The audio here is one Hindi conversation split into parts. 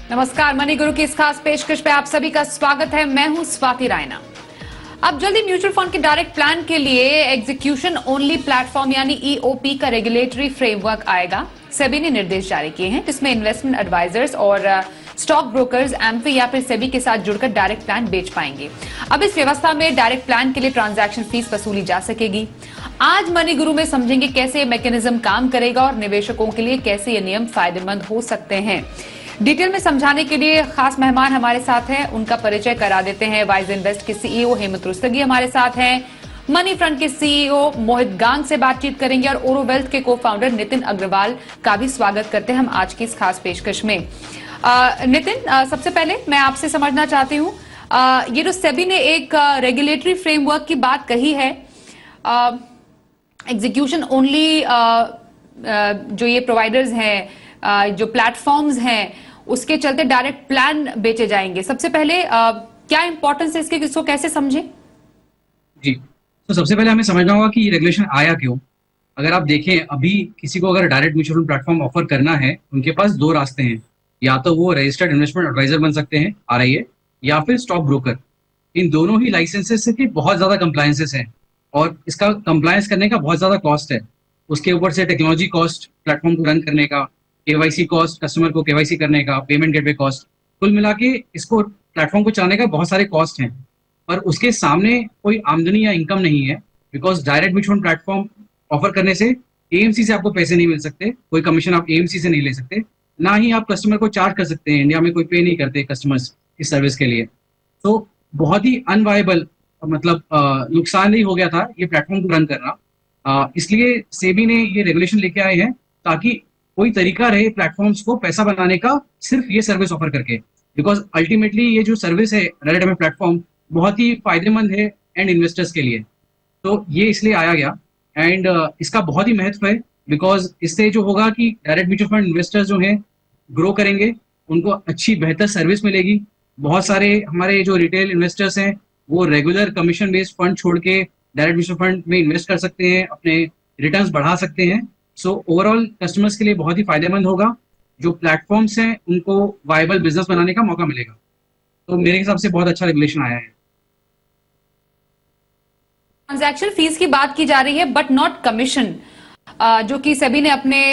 नमस्कार, मनी गुरु की इस खास पेशकश पे आप सभी का स्वागत है। मैं हूं स्वाति रायना। अब जल्दी म्यूचुअल फंड के डायरेक्ट प्लान के लिए एग्जीक्यूशन ओनली प्लेटफॉर्म यानी ईओपी का रेगुलेटरी फ्रेमवर्क आएगा। सेबी ने निर्देश जारी किए हैं जिसमें इन्वेस्टमेंट एडवाइजर्स और स्टॉक ब्रोकर्स एम्फी या फिर सेबी के साथ जुड़कर डायरेक्ट प्लान बेच पाएंगे। अब इस व्यवस्था में डायरेक्ट प्लान के लिए ट्रांजैक्शन फीस वसूली जा सकेगी। आज मनी गुरु में समझेंगे कैसे ये मैकेनिज्म काम करेगा और निवेशकों के लिए कैसे ये नियम फायदेमंद हो सकते हैं। डिटेल में समझाने के लिए खास मेहमान हमारे साथ हैं, उनका परिचय करा देते हैं। वाइज इन्वेस्ट के सीईओ हेमंत रुस्तगी हमारे साथ हैं, मनी फ्रंट के सीईओ मोहित गांग से बातचीत करेंगे और ओरो वेल्थ के को फाउंडर नितिन अग्रवाल का भी स्वागत करते हैं हम आज की इस खास पेशकश में। नितिन, सबसे पहले मैं आपसे समझना चाहती हूँ, ये जो सेबी ने एक रेगुलेटरी फ्रेमवर्क की बात कही है, एग्जीक्यूशन ओनली जो ये प्रोवाइडर्स हैं, जो प्लेटफॉर्म्स हैं, उसके चलते डायरेक्ट प्लान बेचे जाएंगे। सबसे पहले क्या इंपॉर्टेंस है इसके, इसको कैसे समझे? जी, तो सबसे पहले हमें समझना होगा कि रेगुलेशन आया क्यों। अगर आप देखें, अभी किसी को अगर direct mutual fund platform offer करना है, उनके पास दो रास्ते हैं। या तो वो रजिस्टर्ड इन्वेस्टमेंट एडवाइजर बन सकते हैं, आरआईए, या फिर स्टॉक ब्रोकर। इन दोनों ही लाइसेंसेस के बहुत ज्यादा कंप्लायंसेस हैं और इसका कंप्लायंस करने का बहुत ज्यादा कॉस्ट है। उसके ऊपर से टेक्नोलॉजी कॉस्ट, प्लेटफॉर्म को रन करने का, केवाईसी कॉस्ट, कस्टमर को केवाईसी करने का, पेमेंट गेटवे कॉस्ट, कुल मिला के इसको प्लेटफॉर्म को चलाने का बहुत सारे कॉस्ट हैं। पर उसके सामने कोई आमदनी या इनकम नहीं है, because direct mutual fund platform offer करने से एएमसी से आपको पैसे नहीं मिल सकते, कोई कमीशन आप एएमसी से नहीं ले सकते, ना ही आप कस्टमर को चार्ज कर सकते हैं। इंडिया में कोई पे नहीं करते कस्टमर्स इस सर्विस के लिए। तो बहुत ही अनवायबल, मतलब नुकसानदेह हो गया था ये प्लेटफॉर्म को रन करना। इसलिए सेबी ने ये रेगुलेशन लेके आए हैं ताकि कोई तरीका रहे प्लेटफॉर्म्स को पैसा बनाने का, सिर्फ ये सर्विस ऑफर करके। बिकॉज अल्टीमेटली ये जो सर्विस है रेडिट में प्लेटफॉर्म बहुत ही फायदेमंद है एंड इन्वेस्टर्स के लिए। तो ये इसलिए आया गया एंड इसका बहुत ही महत्व है, बिकॉज इससे जो होगा कि डायरेक्ट म्यूचुअल फंड इन्वेस्टर्स जो हैं ग्रो करेंगे, उनको अच्छी बेहतर सर्विस मिलेगी। बहुत सारे हमारे जो रिटेल इन्वेस्टर्स हैं वो रेगुलर कमीशन बेस्ड फंड छोड़ के डायरेक्ट म्यूचुअल फंड में इन्वेस्ट कर सकते हैं, अपने रिटर्न्स बढ़ा सकते हैं। सो ओवरऑल कस्टमर्स के लिए बहुत ही फायदेमंद होगा। जो प्लेटफॉर्म्स हैं उनको वायबल बिजनेस बनाने का मौका मिलेगा। तो मेरे हिसाब से बहुत अच्छा रेगुलेशन आया है। ट्रांजैक्शन फीस की बात की जा रही है बट नॉट कमीशन, जो कि सेबी ने अपने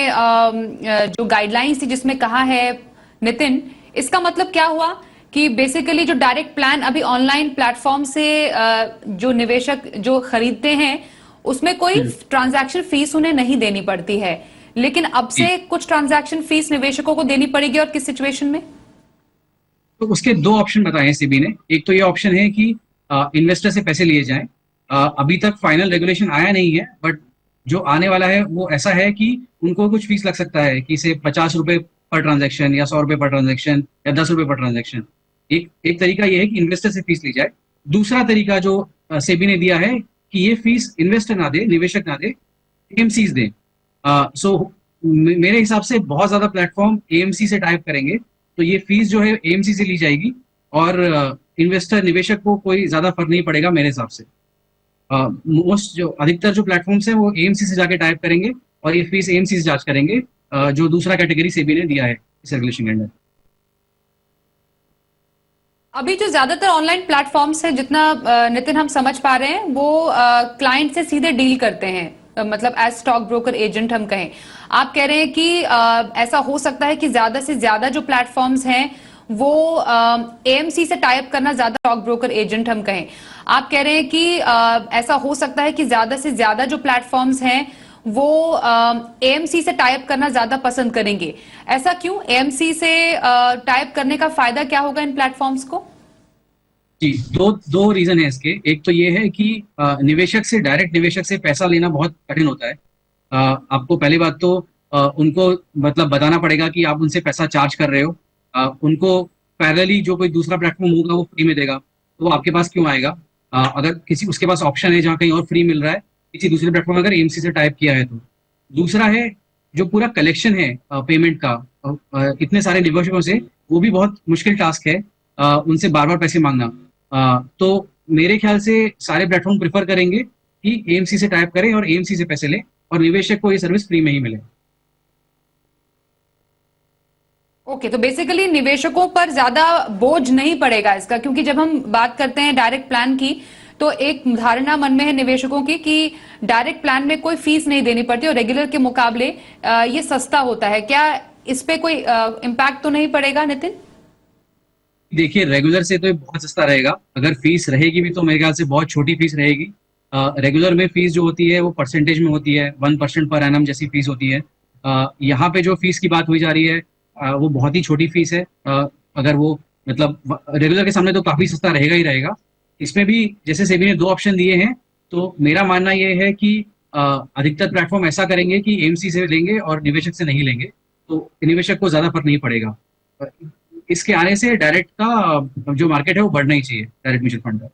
जो गाइडलाइंस थी जिसमें कहा है। नितिन, इसका मतलब क्या हुआ कि बेसिकली जो डायरेक्ट प्लान अभी ऑनलाइन प्लेटफॉर्म से जो निवेशक जो खरीदते हैं उसमें कोई ट्रांजैक्शन फीस उन्हें नहीं देनी पड़ती है, लेकिन अब से कुछ ट्रांजैक्शन फीस निवेशकों को देनी पड़ेगी। और किस सिचुएशन में? तो उसके दो ऑप्शन बताए हैं सेबी ने। एक तो ये ऑप्शन है कि इन्वेस्टर से पैसे लिए जाएं। अभी तक फाइनल रेगुलेशन आया नहीं है, बट जो आने वाला है वो ऐसा है कि उनको कुछ फीस लग सकता है, कि से 50 रुपए पर ट्रांजैक्शन या 100 रुपए पर ट्रांजैक्शन या 10 रुपए पर ट्रांजैक्शन। एक तरीका ये है कि इन्वेस्टर से फीस ली जाए। दूसरा तरीका जो सेबी ने दिया है कि ये फीस इन्वेस्टर ना दे, निवेशक ना दे, एएमसीज दे। सो मेरे हिसाब से बहुत ज्यादा प्लेटफॉर्म एएमसी से टाइप करेंगे, तो ये फीस जो है एएमसी से ली जाएगी और इन्वेस्टर निवेशक को कोई ज्यादा फर्क नहीं पड़ेगा मेरे हिसाब से। मोस्ट जो अधिकतर जो प्लेटफॉर्म्स हैं वो एएमसी से जाके टाइप करेंगे और ये फीस एएमसी से चार्ज करेंगे, जो दूसरा कैटेगरी सेबी ने दिया है इस रेगुलेशन के अंदर। अभी जो ज्यादातर ऑनलाइन प्लेटफॉर्म्स है, जितना नितिन हम समझ पा रहे हैं, वो क्लाइंट से सीधे डील करते हैं, मतलब एज स्टॉक ब्रोकर एजेंट हम कहें। आप कह रहे हैं कि ऐसा हो सकता है कि ज्यादा से ज्यादा जो प्लेटफॉर्म्स हैं वो एएमसी से टाइप करना, ज्यादा स्टॉक ब्रोकर एजेंट हम कहें। आप कह रहे हैं कि ऐसा हो सकता है कि ज्यादा से ज्यादा जो प्लेटफॉर्म्स हैं वो एएमसी से टाइप करना ज्यादा पसंद करेंगे। ऐसा क्यों? एएमसी से टाइप करने का फायदा क्या होगा इन प्लेटफॉर्म्स को? जी, दो रीजन है इसके। एक तो ये है कि निवेशक से, डायरेक्ट निवेशक से पैसा लेना बहुत कठिन होता है। आपको पहली बात तो उनको मतलब बताना पड़ेगा कि आप उनसे पैसा चार्ज कर रहे हो। उनको पैरेलली जो कोई दूसरा प्लेटफॉर्म होगा वो फ्री में देगा, तो वो आपके पास क्यों आएगा? अगर किसी उसके पास ऑप्शन है जहाँ कहीं और फ्री मिल रहा है, किसी दूसरे प्लेटफॉर्म अगर एएमसी से टाइप किया है तो। दूसरा है जो पूरा कलेक्शन है पेमेंट का, इतने सारे निवेशकों से, वो भी बहुत मुश्किल टास्क है, उनसे बार बार पैसे मांगना। तो मेरे ख्याल से सारे प्लेटफॉर्म प्रेफर करेंगे कि एएमसी से टाइप करें और एएमसी से पैसे लें और निवेशक को ये सर्विस फ्री में ही मिले। ओके, तो बेसिकली निवेशकों पर ज्यादा बोझ नहीं पड़ेगा इसका, क्योंकि जब हम बात करते हैं डायरेक्ट प्लान की तो एक धारणा मन में है निवेशकों की कि डायरेक्ट प्लान में कोई फीस नहीं देनी पड़ती और रेगुलर के मुकाबले ये सस्ता होता है। क्या इस पे कोई इम्पैक्ट तो नहीं पड़ेगा नितिन? देखिए, रेगुलर से तो ये बहुत सस्ता रहेगा। अगर फीस रहेगी भी तो मेरे ख्याल से बहुत छोटी फीस रहेगी। रेगुलर में फीस जो होती है वो परसेंटेज में होती है, 1% पर एनम जैसी फीस होती है। यहाँ पे जो फीस की बात हुई जा रही है वो बहुत ही छोटी फीस है। अगर वो मतलब रेगुलर के सामने तो काफी सस्ता रहेगा ही रहेगा। इसमें भी जैसे सेबी ने दो ऑप्शन दिए हैं, तो मेरा मानना ये है कि अधिकतर प्लेटफॉर्म ऐसा करेंगे कि एएमसी से लेंगे और निवेशक से नहीं लेंगे, तो निवेशक को ज्यादा फर्क नहीं पड़ेगा। इसके आने से डायरेक्ट का जो मार्केट है वो बढ़ना ही चाहिए, डायरेक्ट म्यूचुअल फंड का।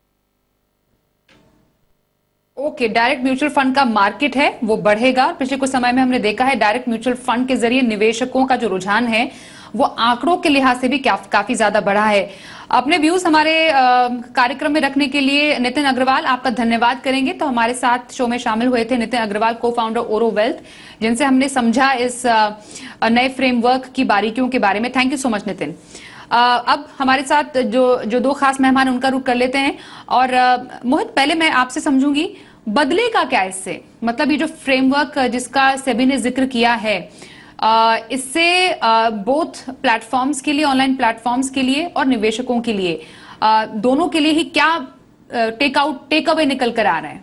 ओके, डायरेक्ट म्यूचुअल फंड का मार्केट है वो बढ़ेगा। पिछले कुछ समय में हमने देखा है डायरेक्ट म्यूचुअल फंड के जरिए निवेशकों का जो रुझान है वो आंकड़ों के लिहाज से भी काफी ज्यादा बढ़ा है। अपने व्यूज हमारे कार्यक्रम में रखने के लिए नितिन अग्रवाल आपका धन्यवाद करेंगे। तो हमारे साथ शो में शामिल हुए थे नितिन अग्रवाल, को फाउंडर ओरो वेल्थ, जिनसे हमने समझा इस नए फ्रेमवर्क की बारीकियों के बारे में। Thank you so much Nitin. अब हमारे साथ जो दो खास मेहमान उनका रुख कर लेते हैं। और मोहित, पहले मैं आपसे समझूंगी बदलेगा क्या इससे, मतलब ये जो फ्रेमवर्क जिसका सेबी ने जिक्र किया है इससे बोथ प्लेटफॉर्म्स के लिए, ऑनलाइन प्लेटफॉर्म्स के लिए और निवेशकों के लिए, दोनों के लिए ही क्या टेक अवे निकल कर आ रहा है?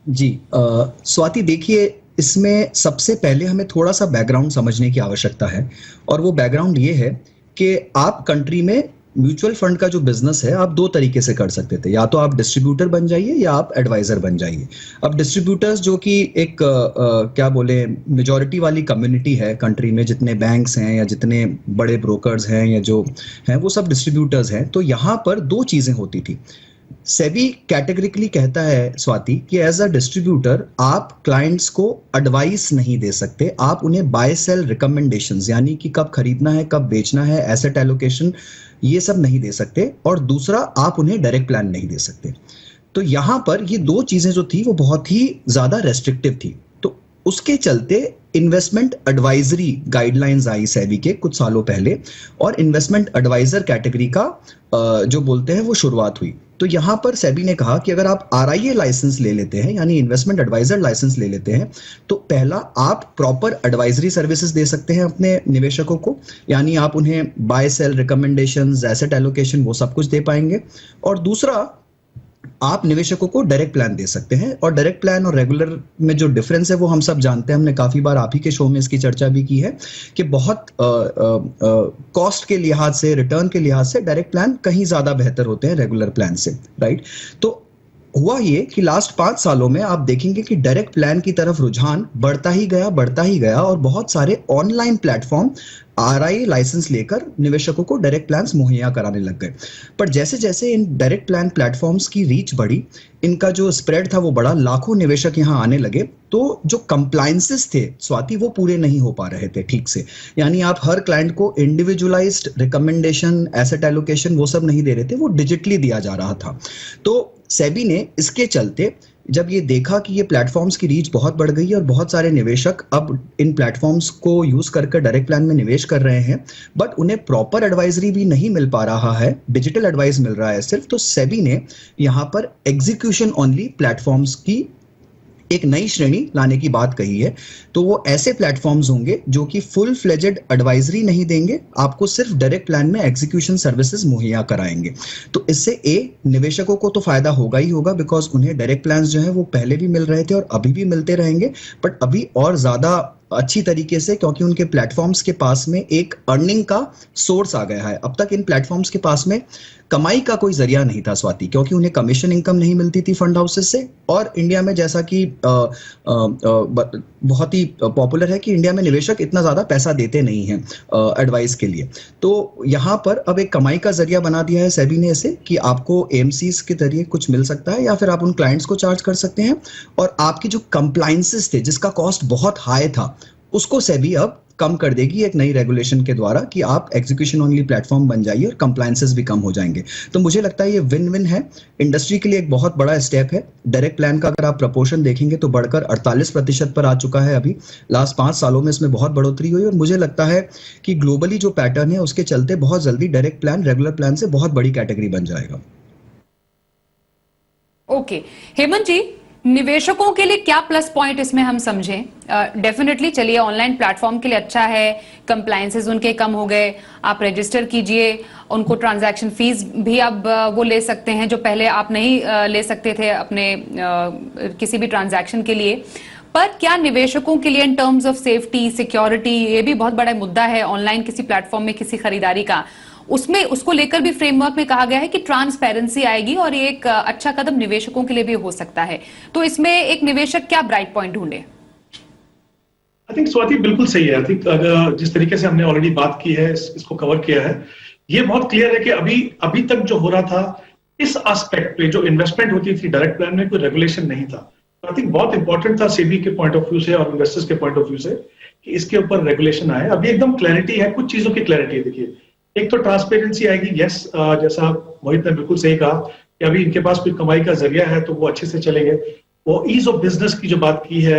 जी स्वाति, देखिए, इसमें सबसे पहले हमें थोड़ा सा बैकग्राउंड समझने की आवश्यकता है। और वो बैकग्राउंड ये है कि आप कंट्री में म्यूचुअल फंड का जो बिजनेस है आप दो तरीके से कर सकते थे। या तो आप डिस्ट्रीब्यूटर बन जाइए या आप एडवाइजर बन जाइए। अब डिस्ट्रीब्यूटर्स जो कि एक क्या बोले मेजॉरिटी वाली कम्युनिटी है कंट्री में, जितने बैंक्स हैं या जितने बड़े ब्रोकर्स हैं या जो हैं वो सब डिस्ट्रीब्यूटर्स हैं। तो यहाँ पर दो चीजें होती थी। सेबी कैटेगरिकली कहता है स्वाति कि एज अ डिस्ट्रीब्यूटर आप क्लाइंट्स को एडवाइस नहीं दे सकते, आप उन्हें बाय सेल रिकमेंडेशंस यानी कि कब खरीदना है कब बेचना है, एसेट एलोकेशन, ये सब नहीं दे सकते। और दूसरा, आप उन्हें डायरेक्ट प्लान नहीं दे सकते। तो यहां पर ये दो चीजें जो थी वो बहुत ही ज्यादा रेस्ट्रिक्टिव थी। तो उसके चलते इन्वेस्टमेंट एडवाइजरी गाइडलाइंस आई सेबी के कुछ सालों पहले, और इन्वेस्टमेंट एडवाइजर कैटेगरी का जो बोलते हैं वो शुरुआत हुई। तो यहां पर सेबी ने कहा कि अगर आप आरआईए लाइसेंस ले लेते हैं यानी इन्वेस्टमेंट एडवाइजर लाइसेंस ले लेते हैं, तो पहला आप प्रॉपर एडवाइजरी सर्विसेज दे सकते हैं अपने निवेशकों को, यानी आप उन्हें buy sell recommendations, asset allocation, वो सब कुछ दे पाएंगे। और दूसरा, आप निवेशकों को डायरेक्ट प्लान दे सकते हैं। और डायरेक्ट प्लान और रेगुलर में जो डिफरेंस है वो हम सब जानते हैं, हमने काफी बार आप ही के शो में इसकी चर्चा भी की है कि बहुत कॉस्ट के लिहाज से, रिटर्न के लिहाज से डायरेक्ट प्लान कहीं ज्यादा बेहतर होते हैं रेगुलर प्लान से, राइट। तो हुआ ये कि लास्ट 5 सालों में आप देखेंगे कि डायरेक्ट प्लान की तरफ रुझान बढ़ता ही गया और बहुत सारे ऑनलाइन प्लेटफॉर्म आरआई लाइसेंस लेकर निवेशकों को डायरेक्ट प्लान्स मुहैया कराने लग गए। पर जैसे जैसे इन डायरेक्ट प्लान प्लेटफॉर्म्स की रीच बढ़ी, इनका जो स्प्रेड था वो बढ़ा, लाखों निवेशक यहाँ आने लगे, तो जो कंप्लायंसेस थे स्वाति वो पूरे नहीं हो पा रहे थे ठीक से। यानी आप हर क्लाइंट को इंडिविजुअलाइज्ड रिकमेंडेशन, एसेट एलोकेशन वो सब नहीं दे रहे थे, वो डिजिटली दिया जा रहा था। तो सेबी ने इसके चलते जब ये देखा कि ये प्लेटफॉर्म्स की रीच बहुत बढ़ गई है और बहुत सारे निवेशक अब इन प्लेटफॉर्म्स को यूज करके डायरेक्ट प्लान में निवेश कर रहे हैं, बट उन्हें प्रॉपर एडवाइजरी भी नहीं मिल पा रहा है, डिजिटल एडवाइस मिल रहा है सिर्फ, तो सेबी ने यहाँ पर एग्जीक्यूशन ओनली प्लेटफॉर्म्स की एक नई श्रेणी लाने की बात कही है। तो वो ऐसे प्लेटफॉर्म्स होंगे जो कि फुल फ्लेजेड एडवाइजरी नहीं देंगे, आपको सिर्फ डायरेक्ट प्लान में एग्जीक्यूशन सर्विसेज मुहैया कराएंगे। तो इससे निवेशकों को तो फायदा होगा ही होगा, बिकॉज उन्हें डायरेक्ट प्लान्स जो है वो पहले भी मिल रहे थे और अभी भी मिलते रहेंगे, बट अभी और ज्यादा अच्छी तरीके से, क्योंकि उनके प्लेटफॉर्म्स के पास में एक अर्निंग का सोर्स आ गया है। अब तक इन प्लेटफॉर्म्स के पास में कमाई का कोई जरिया नहीं था स्वाति, क्योंकि उन्हें कमीशन इनकम नहीं मिलती थी फंड हाउसेस से। और इंडिया में जैसा कि बहुत ही पॉपुलर है कि इंडिया में निवेशक इतना ज्यादा पैसा देते नहीं हैं एडवाइस के लिए। तो यहाँ पर अब एक कमाई का जरिया बना दिया है सेबी ने ऐसे कि आपको एएमसीज के जरिए कुछ मिल सकता है, या फिर आप उन क्लाइंट्स को चार्ज कर सकते हैं। और आपकी जो कंप्लायंसेस थे जिसका कॉस्ट बहुत हाई था उसको सेबी अब कम कर देगी एक नई रेगुलेशन के द्वारा कि आप एग्जीक्यूशन ओनली प्लेटफॉर्म बन जाइए और कंप्लायंसेस भी कम हो जाएंगे। तो मुझे लगता है ये विन विन है, इंडस्ट्री के लिए एक बहुत बड़ा स्टेप है। डायरेक्ट प्लान का अगर आप प्रपोर्शन देखेंगे तो बढ़कर 48% पर आ चुका है अभी। लास्ट 5 सालों में इसमें बहुत बढ़ोतरी हुई और मुझे लगता है कि ग्लोबली जो पैटर्न है उसके चलते बहुत जल्दी डायरेक्ट प्लान रेगुलर प्लान से बहुत बड़ी कैटेगरी बन जाएगा। ओके हेमंत जी, निवेशकों के लिए क्या प्लस पॉइंट इसमें हम समझें? डेफिनेटली चलिए, ऑनलाइन प्लेटफॉर्म के लिए अच्छा है, कंप्लायंसेस उनके कम हो गए, आप रजिस्टर कीजिए, उनको ट्रांजैक्शन फीस भी अब वो ले सकते हैं जो पहले आप नहीं ले सकते थे अपने किसी भी ट्रांजैक्शन के लिए। पर क्या निवेशकों के लिए in terms of safety, security, ये भी बहुत बड़ा मुद्दा है ऑनलाइन किसी प्लेटफॉर्म में किसी खरीदारी का, उसमें उसको लेकर भी फ्रेमवर्क में कहा गया है कि ट्रांसपेरेंसी आएगी और ये एक अच्छा कदम निवेशकों के लिए भी हो सकता है। तो इसमें एक निवेशक क्या ब्राइट पॉइंट ढूंढे? आई थिंक स्वाति बिल्कुल सही है। आई थिंक अगर जिस तरीके से हमने ऑलरेडी बात की है, इसको कवर किया है, ये बहुत क्लियर है कि अभी तक जो हो रहा था इस एस्पेक्ट पे, जो इन्वेस्टमेंट होती थी डायरेक्ट प्लान में, कोई रेगुलेशन नहीं था। आई थिंक बहुत इंपॉर्टेंट था सेबी के पॉइंट ऑफ व्यू से और इन्वेस्टर्स के पॉइंट ऑफ व्यू से कि इसके ऊपर रेगुलेशन आए। अभी एकदम क्लैरिटी है, कुछ चीजों की क्लैरिटी है। देखिए, एक तो ट्रांसपेरेंसी आएगी। यस, जैसा मोहित ने बिल्कुल सही कहा कि अभी इनके पास कोई कमाई का जरिया है तो वो अच्छे से चलेंगे। वो ईज ऑफ बिजनेस की जो बात की है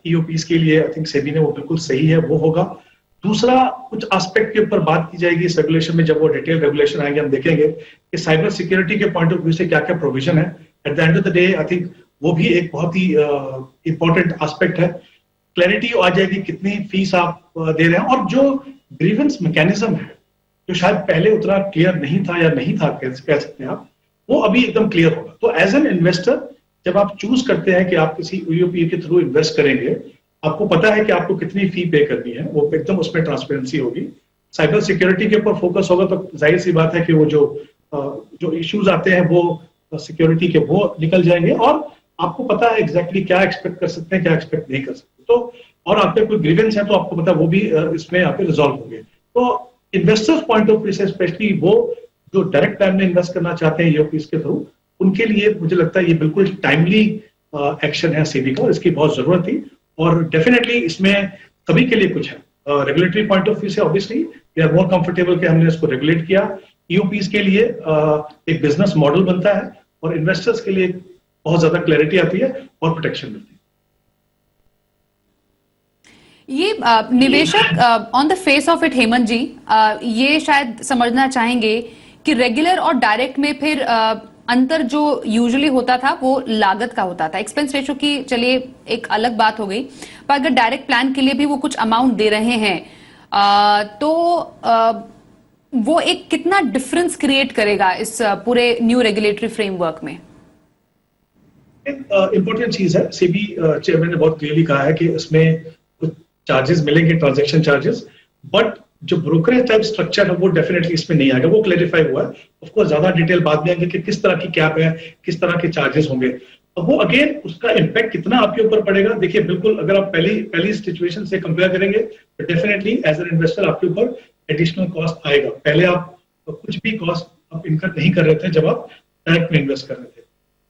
ईओपीज के लिए, आई थिंक सेबी ने, वो बिल्कुल सही है, वो होगा। दूसरा, कुछ एस्पेक्ट के ऊपर बात की जाएगी इस रेगुलेशन में। जब वो डिटेल रेगुलेशन आएंगे हम देखेंगे कि साइबर सिक्योरिटी के पॉइंट ऑफ व्यू से क्या क्या प्रोविजन है। At the end of the day I think वो भी एक बहुत ही इंपॉर्टेंट एस्पेक्ट है। क्लैरिटी आ जाएगी कितनी फीस आप दे रहे हैं, और जो ग्रीवेंस मैकेनिज्म है जो शायद पहले उतना क्लियर नहीं था या नहीं था कह सकते हैं आप, वो अभी एकदम क्लियर होगा। तो एज एन इन्वेस्टर जब आप चूज करते हैं कि आप किसी ईओपी के थ्रू इन्वेस्ट करेंगे, आपको पता है कि आपको कितनी फी पे करनी है, वो एकदम उसमें ट्रांसपेरेंसी होगी। साइबर सिक्योरिटी के ऊपर फोकस होगा तो जाहिर सी बात है कि वो जो इश्यूज आते हैं वो सिक्योरिटी के वो निकल जाएंगे, और आपको पता है एग्जैक्टली क्या एक्सपेक्ट कर सकते हैं, क्या एक्सपेक्ट नहीं कर सकते। तो और आप पे कोई ग्रीवेंस है तो आपको पता है वो भी इसमें आप पे रिजॉल्व होंगे। तो इन्वेस्टर्स पॉइंट ऑफ व्यू से स्पेशली वो जो डायरेक्ट प्लान में इन्वेस्ट करना चाहते हैं ईओपीज के थ्रू, उनके लिए मुझे लगता है ये बिल्कुल टाइमली एक्शन है सेबी का, और इसकी बहुत जरूरत थी। और डेफिनेटली इसमें सभी के लिए कुछ है। रेगुलेटरी पॉइंट ऑफ व्यू से obviously we are more comfortable कि हमने इसको रेगुलेट किया। ईओपीज के लिए एक बिजनेस मॉडल बनता है, और इन्वेस्टर्स के लिए बहुत ज्यादा क्लैरिटी आती है और प्रोटेक्शन मिलती है। ये निवेशक on the face of it Hemant ji ये शायद समझना चाहेंगे कि रेगुलर और डायरेक्ट में फिर अंतर जो यूजुअली होता था वो लागत का होता था। एक्सपेंस रेशो की चलिए एक अलग बात हो गई, पर अगर डायरेक्ट प्लान के लिए भी वो कुछ अमाउंट दे रहे हैं तो वो एक कितना डिफरेंस क्रिएट करेगा इस पूरे न्यू रेगुलेटरी फ्रेमवर्क में? इंपॉर्टेंट चीज है, सेबी चेयरमैन ने बहुत क्लियरली कहा है कि इसमें कुछ चार्जेस मिलेंगे, ट्रांजैक्शन चार्जेस, बट जो ब्रोकरेज टाइप स्ट्रक्चर है वो डेफिनेटली इसमें नहीं आएगा। वो क्लैरिफाई हुआ है। ऑफ कोर्स ज्यादा डिटेल बाद में आएंगे कि किस तरह की कैप है, किस तरह के चार्जेस होंगे। तो वो अगेन उसका इम्पैक्ट कितना आपके ऊपर पड़ेगा, देखिए बिल्कुल अगर आप पहली सिचुएशन से कंपेयर करेंगे तो डेफिनेटली एज एन इन्वेस्टर आपके ऊपर एडिशनल कॉस्ट आएगा। पहले आप कुछ भी कॉस्ट आप इनकर नहीं कर रहे थे जब आप डायरेक्ट में इन्वेस्ट कर रहे थे।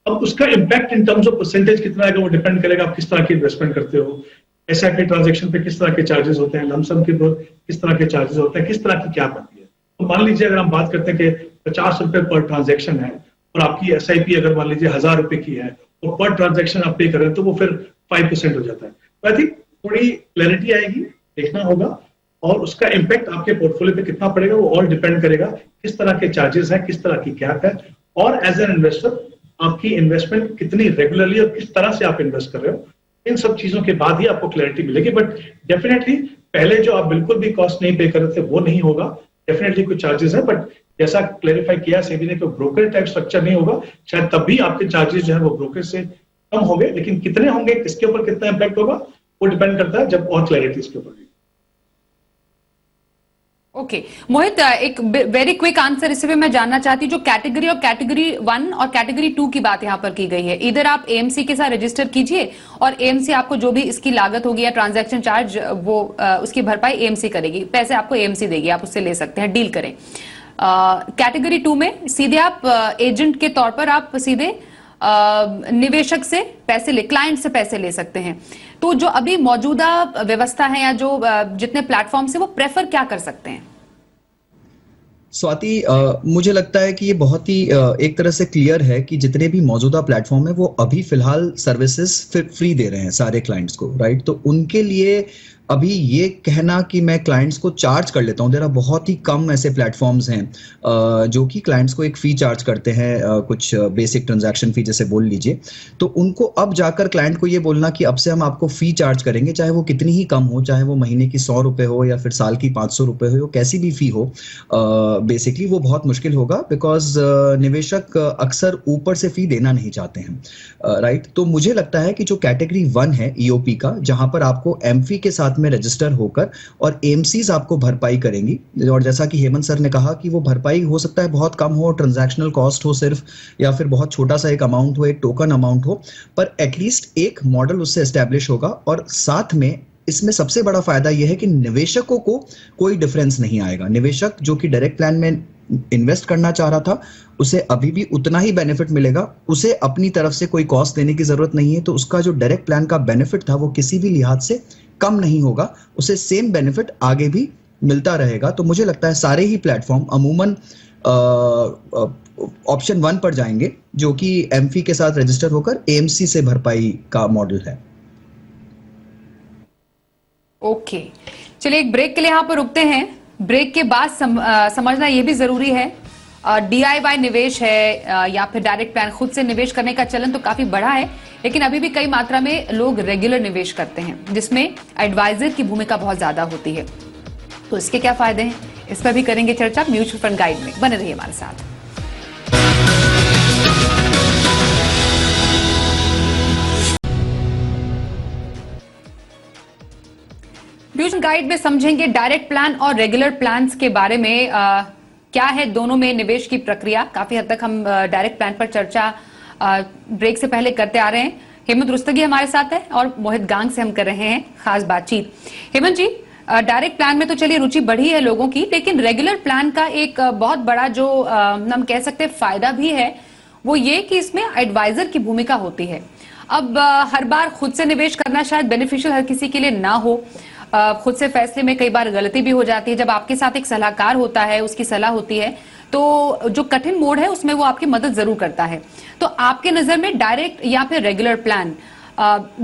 अब उसका impact in terms of percentage कितना आएगा वो डिपेंड करेगा आप किस तरह की इन्वेस्टमेंट करते हो, एसआईपी ट्रांजैक्शन पे किस तरह के चार्जेस होते हैं, लमसम के किस तरह के चार्जेस होते हैं, किस तरह की क्या बनती है। तो मान लीजिए अगर हम बात करते हैं कि 50 रुपए पर ट्रांजैक्शन है और आपकी एसआईपी अगर मान लीजिए 1000 रुपए की है और पर ट्रांजैक्शन आप पे कर रहे हैं तो वो फिर 5% हो जाता है। तो आई थिंक थोड़ी क्लैरिटी आएगी, देखना होगा, और उसका इम्पैक्ट आपके पोर्टफोलियो पे कितना पड़ेगा वो ऑल डिपेंड करेगा किस तरह के चार्जेस है, किस तरह की कैप है, और एज एन इन्वेस्टर आपकी इन्वेस्टमेंट कितनी रेगुलरली और किस तरह से आप इन्वेस्ट कर रहे हो, इन सब चीजों के बाद ही आपको क्लैरिटी मिलेगी। बट डेफिनेटली पहले जो आप बिल्कुल भी कॉस्ट नहीं पे कर रहे थे वो नहीं होगा, डेफिनेटली कुछ चार्जेस है, बट जैसा क्लैरिफाई किया सेबी ने कि ब्रोकर टाइप स्ट्रक्चर नहीं होगा, शायद तब भी आपके चार्जेस जो है वो ब्रोकर से कम होंगे, लेकिन कितने होंगे, किसके ऊपर कितना इम्पैक्ट होगा वो डिपेंड करता है जब और क्लैरिटी इसके ऊपर। ओके मोहित, एक वेरी क्विक आंसर इस पे मैं जानना चाहती हूँ, जो कैटेगरी और कैटेगरी 1 और कैटेगरी 2 की बात यहाँ पर की गई है, इधर आप एएमसी के साथ रजिस्टर कीजिए और एएमसी आपको जो भी इसकी लागत होगी या ट्रांजैक्शन चार्ज वो उसकी भरपाई एएमसी करेगी, पैसे आपको एएमसी देगी, आप उससे ले सकते हैं, डील करें। कैटेगरी 2 में सीधे आप एजेंट के तौर पर आप सीधे निवेशक से पैसे क्लाइंट से पैसे ले सकते हैं। तो जो अभी मौजूदा व्यवस्था है या जो जितने प्लेटफॉर्म्स है वो प्रेफर क्या कर सकते हैं? स्वाति, मुझे लगता है कि ये बहुत ही एक तरह से क्लियर है कि जितने भी मौजूदा प्लेटफॉर्म है वो अभी फिलहाल सर्विसेज फ्री दे रहे हैं सारे क्लाइंट्स को, राइट? तो उनके लिए अभी ये कहना कि मैं क्लाइंट्स को चार्ज कर लेता हूँ, देर आर बहुत ही कम ऐसे प्लेटफॉर्म्स हैं जो कि क्लाइंट्स को एक फ़ी चार्ज करते हैं, कुछ बेसिक ट्रांजैक्शन फ़ी जैसे बोल लीजिए। तो उनको अब जाकर क्लाइंट को ये बोलना कि अब से हम आपको फ़ी चार्ज करेंगे, चाहे वो कितनी ही कम हो, चाहे वो महीने की 100 रुपये हो या फिर साल की 500 रुपये हो, कैसी भी फ़ी हो, बेसिकली वो बहुत मुश्किल होगा, बिकॉज निवेशक अक्सर ऊपर से फ़ी देना नहीं चाहते हैं, राइट? तो मुझे लगता है कि जो कैटेगरी 1 है EOP का, जहाँ पर आपको एमफी के साथ में रजिस्टर होकर और एमसीज आपको भरपाई करेंगी, और जैसा कि हेमंत सर ने कहा कि वो भरपाई हो सकता है बहुत कम हो, ट्रांजैक्शनल कॉस्ट हो सिर्फ, या फिर बहुत छोटा सा एक अमाउंट हो, एक टोकन अमाउंट हो, पर एटलीस्ट एक मॉडल उससे एस्टैब्लिश होगा। और साथ में इसमें सबसे बड़ा फायदा यह है कि निवेशकों को कोई डिफरेंस नहीं आएगा। निवेशक जो कि डायरेक्ट प्लान में इन्वेस्ट करना चाह रहा था, उसे अभी भी उतना ही बेनिफिट मिलेगा, उसे अपनी तरफ से कोई कॉस्ट देने की जरूरत नहीं है। तो उसका जो डायरेक्ट प्लान का बेनिफिट था वो किसी भी लिहाज से कम नहीं होगा, उसे सेम बेनिफिट आगे भी मिलता रहेगा। तो मुझे लगता है सारे ही प्लेटफॉर्म अमूमन ऑप्शन 1 पर जाएंगे, जो कि एमफी के साथ रजिस्टर होकर एएमसी से भरपाई का मॉडल है। ओके, चलिए एक ब्रेक के लिए यहाँ पर रुकते हैं। ब्रेक के बाद समझना ये भी जरूरी है, DIY निवेश है या फिर डायरेक्ट प्लान, खुद से निवेश करने का चलन तो काफी बढ़ा है, लेकिन अभी भी कई मात्रा में लोग रेगुलर निवेश करते हैं, जिसमें एडवाइजर की भूमिका बहुत ज्यादा होती है। तो इसके क्या फायदे हैं, इस पर भी करेंगे चर्चा म्यूचुअल फंड गाइड में। बने रहिए हमारे साथ। म्यूचुअल गाइड में समझेंगे डायरेक्ट प्लान और रेगुलर प्लान्स के बारे में, क्या है दोनों में निवेश की प्रक्रिया। काफी हद तक हम डायरेक्ट प्लान पर चर्चा ब्रेक से पहले करते आ रहे हैं। हेमंत रुस्तगी हमारे साथ है और मोहित गांग से हम कर रहे हैं खास बातचीत। हेमंत जी, डायरेक्ट प्लान में तो चलिए रुचि बढ़ी है लोगों की, लेकिन रेगुलर प्लान का एक बहुत बड़ा जो हम कह सकते हैं फायदा भी है, वो ये कि इसमें एडवाइजर की भूमिका होती है। अब हर बार खुद से निवेश करना शायद बेनिफिशियल हर किसी के लिए ना हो, खुद से फैसले में कई बार गलती भी हो जाती है। जब आपके साथ एक सलाहकार होता है, उसकी सलाह होती है, तो जो कठिन मोड़ है उसमें वो आपकी मदद जरूर करता है। तो आपके नजर में डायरेक्ट या फिर रेगुलर प्लान,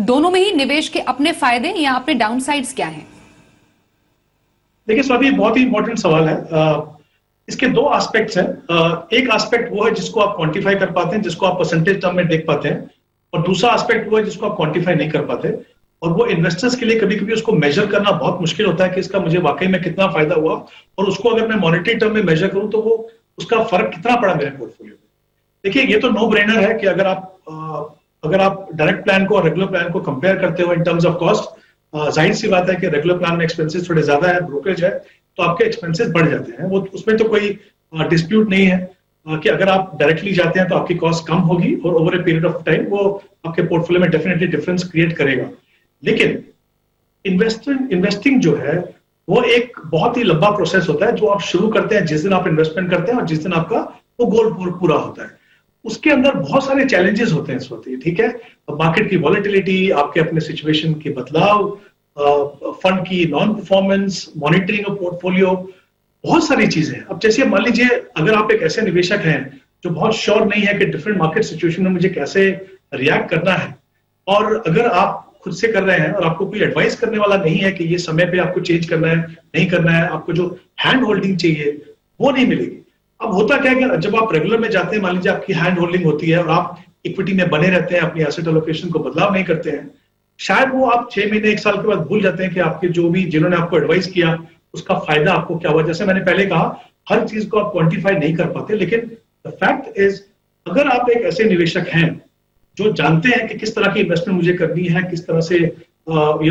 दोनों में ही निवेश के अपने फायदे या अपने डाउनसाइड्स क्या हैं? देखिए स्वाति, बहुत ही इंपॉर्टेंट सवाल है। इसके दो एस्पेक्ट्स हैं। एक एस्पेक्ट वो है जिसको आप क्वांटिफाई कर पाते हैं, जिसको आप परसेंटेज टर्म में देख पाते हैं, और दूसरा एस्पेक्ट वो है जिसको आप क्वांटिफाई नहीं कर पाते। और वो इन्वेस्टर्स के लिए कभी कभी उसको मेजर करना बहुत मुश्किल होता है कि इसका मुझे वाकई में कितना फायदा हुआ, और उसको अगर मैं मॉनेटरी टर्म में मेजर करूं तो वो उसका फर्क कितना पड़ा मेरे पोर्टफोलियो में। देखिए, ये तो नो ब्रेनर है कि अगर आप डायरेक्ट प्लान को और रेगुलर प्लान को कंपेयर करते हो इन टर्म्स ऑफ कॉस्ट, जाहिर सी बात है कि रेगुलर प्लान में एक्सपेंसेस थोड़े ज्यादा है, ब्रोकरेज है, तो आपके एक्सपेंसेस बढ़ जाते हैं। वो उसमें तो कोई डिस्प्यूट नहीं है कि अगर आप डायरेक्टली जाते हैं तो आपकी कॉस्ट कम होगी और over a period of time वो आपके पोर्टफोलियो में डेफिनेटली डिफरेंस क्रिएट करेगा। लेकिन इन्वेस्टिंग जो है वो एक बहुत ही लंबा प्रोसेस होता है, जो आप शुरू करते हैं जिस दिन आप इन्वेस्टमेंट करते हैं और जिस दिन आपका वो गोल पूरा होता है। उसके अंदर बहुत सारे चैलेंजेस होते हैं इस वक्त, ठीक है। मार्केट की वॉलेटिलिटी, आपके अपने सिचुएशन के बदलाव, फंड की non performance, monitoring of portfolio, बहुत सारी चीजें हैं। अब जैसे मान लीजिए अगर आप एक ऐसे निवेशक हैं जो बहुत श्योर नहीं है कि डिफरेंट मार्केट सिचुएशन में मुझे कैसे रिएक्ट करना है, और अगर आप खुद से कर रहे हैं और आपको कोई एडवाइस करने वाला नहीं है कि ये समय पे आपको चेंज करना है नहीं करना है, आपको जो हैंड होल्डिंग चाहिए वो नहीं मिलेगी। अब होता क्या है कि जब आप रेगुलर में जाते हैं, मान लीजिए आपकी हैंड होल्डिंग होती है और आप इक्विटी में बने रहते हैं, अपनी एसेट एलोकेशन को बदलाव नहीं करते हैं, शायद वो आप 6 महीने 1 साल के बाद भूल जाते हैं कि आपके जो भी जिन्होंने आपको एडवाइस किया उसका फायदा आपको क्या हुआ। जैसे मैंने पहले कहा, हर चीज को आप क्वांटिफाई नहीं कर पाते, लेकिन द फैक्ट इज अगर आप एक ऐसे निवेशक हैं जो जानते हैं कि किस तरह की इन्वेस्टमेंट मुझे करनी है, किस तरह से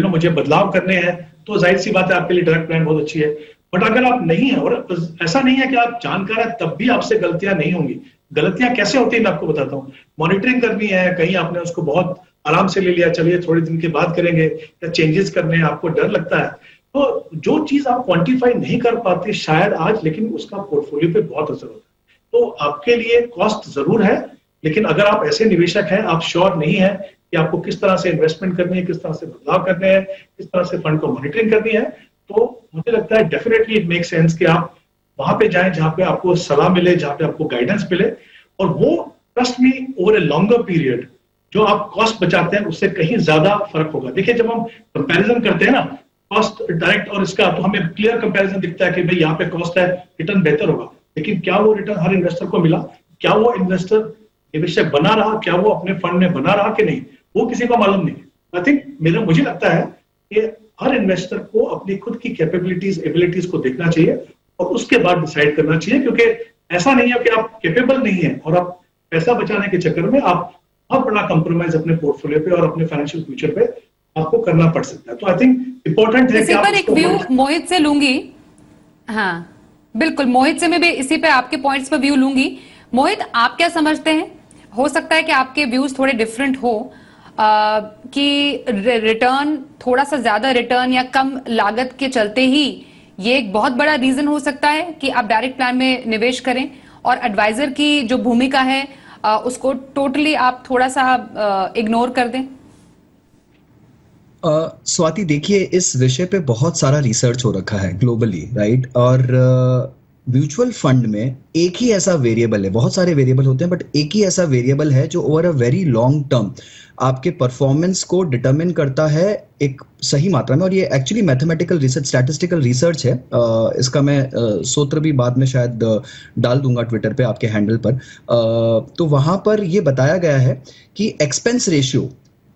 मुझे बदलाव करने हैं, तो जाहिर सी बात है आपके लिए डायरेक्ट प्लान बहुत अच्छी है। बट अगर आप नहीं है, और ऐसा नहीं है कि आप जानकार है तब भी आपसे गलतियां नहीं होंगी। गलतियां कैसे होती है मैं आपको बताता हूँ। मॉनिटरिंग करनी है, कहीं आपने उसको बहुत आराम से ले लिया, चलिए थोड़े दिन के बाद करेंगे, या चेंजेस करने हैं, आपको डर लगता है, तो जो चीज आप क्वांटिफाई नहीं कर पाते शायद आज, लेकिन उसका पोर्टफोलियो पे बहुत असर होता है। तो आपके लिए कॉस्ट जरूर है, लेकिन अगर आप ऐसे निवेशक हैं, आप श्योर नहीं है कि आपको किस तरह से इन्वेस्टमेंट करनी है, किस तरह से बदलाव करने हैं, किस तरह से फंड को मॉनिटरिंग करनी है, तो मुझे लगता है डेफिनेटली इट मेक सेंस कि आप वहां पे जाएं जहां पे आपको सलाह मिले, जहां पे आपको गाइडेंस मिले, और वो trust me over a longer period जो आप कॉस्ट बचाते हैं उससे कहीं ज्यादा फर्क होगा। देखिए, जब हम कंपैरिजन करते हैं ना कॉस्ट डायरेक्ट और इसका, तो हमें क्लियर कंपैरिजन दिखता है कि भाई यहाँ पे कॉस्ट है, रिटर्न बेहतर होगा, लेकिन क्या वो रिटर्न हर इन्वेस्टर को मिला, क्या वो इन्वेस्टर निवेशक बना रहा, क्या वो अपने फंड में बना रहा कि नहीं, वो किसी को मालूम नहीं। आई थिंक मुझे लगता है कि हर इन्वेस्टर को अपनी खुद की कैपेबिलिटीज एबिलिटीज को देखना चाहिए और उसके बाद डिसाइड करना चाहिए, क्योंकि ऐसा नहीं है कि आप कैपेबल नहीं है और आप पैसा बचाने के चक्कर में आप बहुत बड़ा कंप्रोमाइज अपने पोर्टफोलियो पे और अपने फाइनेंशियल फ्यूचर पे आपको करना पड़ सकता है। तो आई थिंक इंपॉर्टेंट है कि इसी पर एक व्यू मोहित से लूंगी। हाँ बिल्कुल, मोहित से मैं भी इसी पे आपके पॉइंट्स पर व्यू लूंगी। मोहित, आप क्या समझते हैं? हो सकता है कि आपके व्यूज थोड़े डिफरेंट हो, कि रिटर्न थोड़ा सा ज्यादा रिटर्न या कम लागत के चलते ही ये एक बहुत बड़ा रीजन हो सकता है कि आप डायरेक्ट प्लान में निवेश करें, और एडवाइजर की जो भूमिका है उसको टोटली आप थोड़ा सा इग्नोर कर दें। स्वाति, देखिए, इस विषय पे बहुत सारा रिसर्च हो रखा है ग्लोबली, राइट? और म्यूचुअल फंड में एक ही ऐसा वेरिएबल है, बहुत सारे वेरिएबल होते हैं बट एक ही ऐसा वेरिएबल है जो over a very long term आपके परफॉर्मेंस को डिटरमिन करता है एक सही मात्रा में। और ये actually mathematical research, statistical research है। इसका मैं सूत्र भी बाद में शायद डाल दूंगा ट्विटर पे आपके हैंडल पर। तो वहां पर ये बताया गया है कि एक्सपेंस रेशियो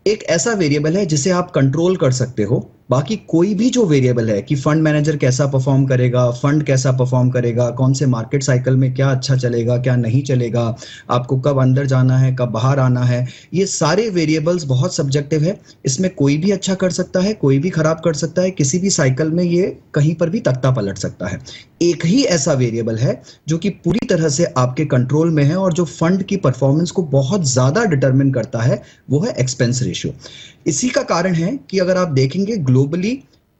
एक ऐसा वेरिएबल है जिसे आप कंट्रोल कर सकते हो। बाकी कोई भी जो वेरिएबल है कि फंड मैनेजर कैसा परफॉर्म करेगा, फंड कैसा परफॉर्म करेगा, कौन से मार्केट साइकिल में क्या अच्छा चलेगा, क्या नहीं चलेगा, आपको कब अंदर जाना है, कब बाहर आना है, ये सारे वेरिएबल्स बहुत सब्जेक्टिव है। इसमें कोई भी अच्छा कर सकता है, कोई भी खराब कर सकता है, किसी भी साइकिल में ये कहीं पर भी तख्ता पलट सकता है। एक ही ऐसा वेरिएबल है जो कि पूरी तरह से आपके कंट्रोल में है और जो फंड की परफॉर्मेंस को बहुत ज्यादा डिटरमिन करता है, वो है एक्सपेंस रेशियो। इसी का कारण है कि अगर आप देखेंगे ग्लोबली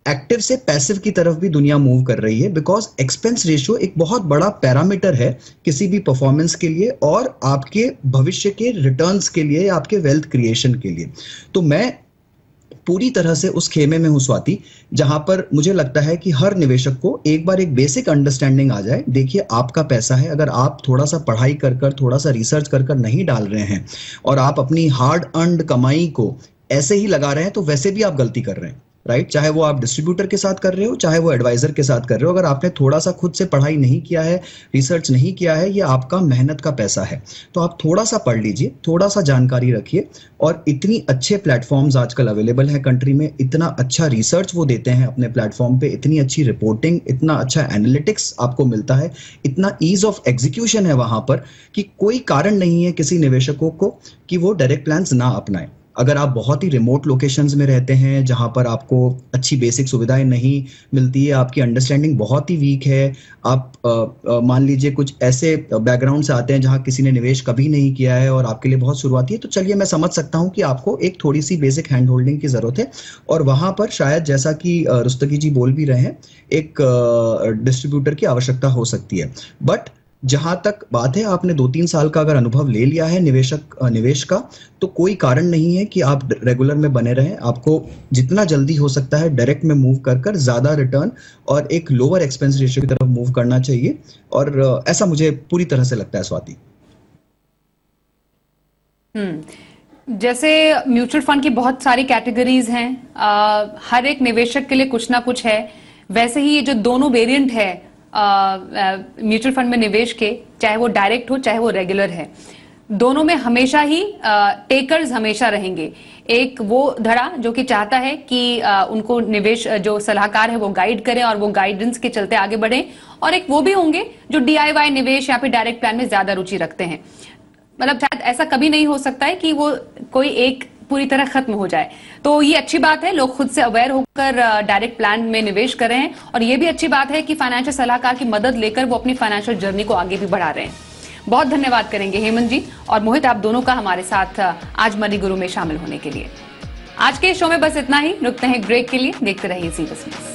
एक्टिव से पैसिव की तरफ भी दुनिया मूव कर रही है, बिकॉज एक्सपेंस रेशियो एक बहुत बड़ा पैरामीटर है किसी भी परफॉर्मेंस के लिए और आपके भविष्य के रिटर्न्स के लिए, आपके वेल्थ क्रिएशन के लिए। तो मैं पूरी तरह से उस खेमे में हूं स्वाति, जहां पर मुझे लगता है कि हर निवेशक को एक बार एक बेसिक अंडरस्टैंडिंग आ जाए। देखिए, आपका पैसा है, अगर आप थोड़ा सा पढ़ाई कर थोड़ा सा रिसर्च कर नहीं डाल रहे हैं और आप अपनी हार्ड अर्न्ड कमाई को ऐसे ही लगा रहे हैं, तो वैसे भी आप गलती कर रहे हैं, राइट? चाहे वो आप डिस्ट्रीब्यूटर के साथ कर रहे हो, चाहे वो एडवाइजर के साथ कर रहे हो। अगर आपने थोड़ा सा खुद से पढ़ाई नहीं किया है, रिसर्च नहीं किया है, ये आपका मेहनत का पैसा है, तो आप थोड़ा सा पढ़ लीजिए, थोड़ा सा जानकारी रखिए। और इतनी अच्छे प्लेटफॉर्म्स आजकल अवेलेबल हैं कंट्री में, इतना अच्छा रिसर्च वो देते हैं अपने प्लेटफॉर्म पे, इतनी अच्छी रिपोर्टिंग, इतना अच्छा एनालिटिक्स आपको मिलता है, इतना ईज ऑफ एग्जीक्यूशन है वहां पर कि कोई कारण नहीं है किसी निवेशकों को कि वो डायरेक्ट प्लान्स ना अपनाएं। अगर आप बहुत ही रिमोट लोकेशंस में रहते हैं जहां पर आपको अच्छी बेसिक सुविधाएं नहीं मिलती है, आपकी अंडरस्टैंडिंग बहुत ही वीक है, आप मान लीजिए कुछ ऐसे बैकग्राउंड से आते हैं जहां किसी ने निवेश कभी नहीं किया है और आपके लिए बहुत शुरुआती है, तो चलिए मैं समझ सकता हूं कि आपको एक थोड़ी सी बेसिक हैंड होल्डिंग की जरूरत है। और वहां पर शायद, जैसा कि रुस्तगी जी बोल भी रहे हैं, एक डिस्ट्रीब्यूटर की आवश्यकता हो सकती है। बट जहां तक बात है, आपने 2-3 साल का अगर अनुभव ले लिया है निवेश का, तो कोई कारण नहीं है कि आप रेगुलर में बने रहें। आपको जितना जल्दी हो सकता है डायरेक्ट में मूव कर ज्यादा रिटर्न और एक लोअर एक्सपेंस रेशियो की तरफ मूव करना चाहिए, और ऐसा मुझे पूरी तरह से लगता है स्वाति। जैसे म्यूचुअल फंड की बहुत सारी कैटेगरीज हैं, हर एक निवेशक के लिए कुछ ना कुछ है, वैसे ही ये जो दोनों वेरिएंट है म्यूचुअल फंड में निवेश के, चाहे वो डायरेक्ट हो चाहे वो रेगुलर है, दोनों में हमेशा ही टेकर्स हमेशा रहेंगे। एक वो धड़ा जो कि चाहता है कि उनको निवेश जो सलाहकार है वो गाइड करें और वो गाइडेंस के चलते आगे बढ़े, और एक वो भी होंगे जो DIY निवेश या फिर डायरेक्ट प्लान में ज्यादा रुचि रखते हैं। मतलब शायद ऐसा कभी नहीं हो सकता है कि वो कोई एक पूरी तरह खत्म हो जाए। तो ये अच्छी बात है, लोग खुद से अवेयर होकर डायरेक्ट प्लान में निवेश कर रहे हैं, और ये भी अच्छी बात है कि फाइनेंशियल सलाहकार की मदद लेकर वो अपनी फाइनेंशियल जर्नी को आगे भी बढ़ा रहे हैं। बहुत धन्यवाद करेंगे हेमंत जी और मोहित, आप दोनों का हमारे साथ आज मनी गुरु में शामिल होने के लिए। आज के शो में बस इतना ही, रुकते हैं ब्रेक के लिए, देखते रहिए सी बिजनेस।